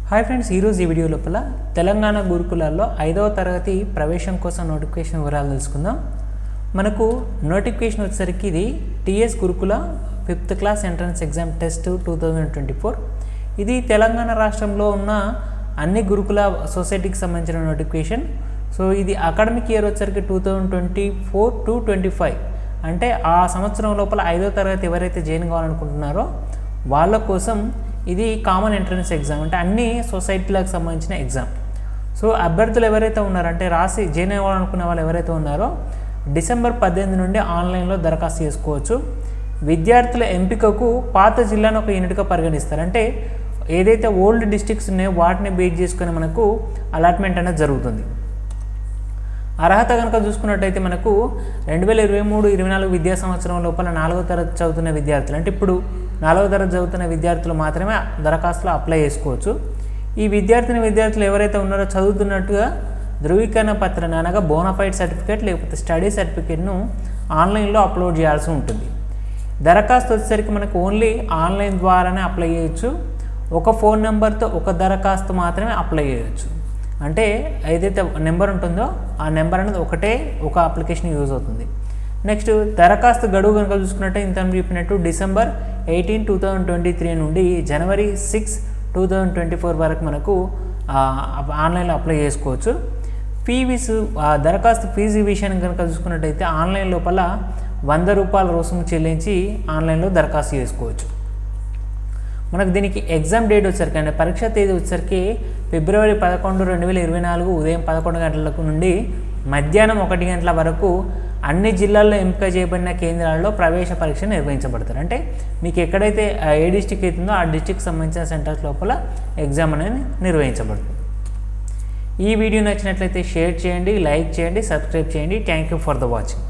Hi friends, ఈరోజు ఈ video లోపల తెలంగాణ గురుకులాల్లో 5వ తరగతి ప్రవేశం కోసం నోటిఫికేషన్ వివరాలు తెలుసుకుందాం. మనకు నోటిఫికేషన్ వచ్చేసరికి ఇది టీఎస్ గురుకుల 5th class entrance exam test 2024. ఇది తెలంగాణ రాష్ట్రంలో ఉన్న అన్ని గురుకుల సొసైటీకి సంబంధించిన నోటిఫికేషన్. సో ఇది అకాడమిక్ ఇయర్ వచ్చేసరికి 2024 to 25, అంటే ఆ సంవత్సరం లోపల 5వ తరగతి ఎవరైతే జాయిన్ కావాలనుకుంటున్నారో వాళ్ళ కోసం ఇది కామన్ ఎంట్రన్స్ ఎగ్జామ్, అంటే అన్ని సొసైటీలకు సంబంధించిన ఎగ్జామ్. సో అభ్యర్థులు ఎవరైతే ఉన్నారో, అంటే రాసి జాయిన్ అవ్వాలనుకునే వాళ్ళు ఎవరైతే ఉన్నారో డిసెంబర్ 18 నుండి ఆన్లైన్లో దరఖాస్తు చేసుకోవచ్చు. విద్యార్థుల ఎంపికకు పాత జిల్లాను ఒక యూనిట్గా పరిగణిస్తారు. అంటే ఏదైతే ఓల్డ్ డిస్ట్రిక్ట్స్ ఉన్నాయో వాటిని బేస్ చేసుకొని మనకు అలాట్మెంట్ అనేది జరుగుతుంది. అర్హత కనుక చూసుకున్నట్టయితే మనకు 2023-24 విద్యా సంవత్సరం లోపల 4వ తరగతి చదువుతున్న విద్యార్థులు, అంటే ఇప్పుడు 4వ తరగతి చదువుతున్న విద్యార్థులు మాత్రమే దరఖాస్తులో అప్లై చేసుకోవచ్చు. ఈ విద్యార్థులు ఎవరైతే ఉన్నారో చదువుతున్నట్టుగా ధృవీకరణ పత్రాన్ని, అనగా బోనాఫైడ్ సర్టిఫికేట్ లేకపోతే స్టడీ సర్టిఫికేట్ను ఆన్లైన్లో అప్లోడ్ చేయాల్సి ఉంటుంది. దరఖాస్తు వచ్చేసరికి మనకు ఓన్లీ ఆన్లైన్ ద్వారానే అప్లై చేయొచ్చు. ఒక ఫోన్ నెంబర్తో ఒక దరఖాస్తు మాత్రమే అప్లై చేయొచ్చు. అంటే ఏదైతే నెంబర్ ఉంటుందో ఆ నెంబర్ అనేది ఒక అప్లికేషన్ యూజ్ అవుతుంది. నెక్స్ట్ దరఖాస్తు గడువు కనుక చూసుకున్నట్టే ఇంత చెప్పినట్టు డిసెంబర్ 18, 2023 నుండి జనవరి 6, 2024 వరకు మనకు ఆన్లైన్లో అప్లై చేసుకోవచ్చు. దరఖాస్తు ఫీజు విషయాన్ని కనుక చూసుకున్నట్టయితే ఆన్లైన్ లోపల 100 రూపాయల రుసుము చెల్లించి ఆన్లైన్లో దరఖాస్తు చేసుకోవచ్చు. మనకు దీనికి ఎగ్జామ్ డేట్ వచ్చేసరికి, అంటే పరీక్ష తేదీ వచ్చేసరికి ఫిబ్రవరి 11, 2024 ఉదయం 11 గంటలకు నుండి మధ్యాహ్నం 1 గంటల వరకు అన్ని జిల్లాల్లో ఎంపిక చేయబడిన కేంద్రాల్లో ప్రవేశ పరీక్ష నిర్వహించబడతారు. అంటే మీకు ఎక్కడైతే ఏ డిస్టిక్ అవుతుందో ఆ డిస్టిక్ సంబంధించిన సెంటర్స్ లోపల ఎగ్జామ్ అనేది నిర్వహించబడుతుంది. ఈ వీడియో నచ్చినట్లయితే షేర్ చేయండి, లైక్ చేయండి, సబ్స్క్రైబ్ చేయండి. Thank you for the watching.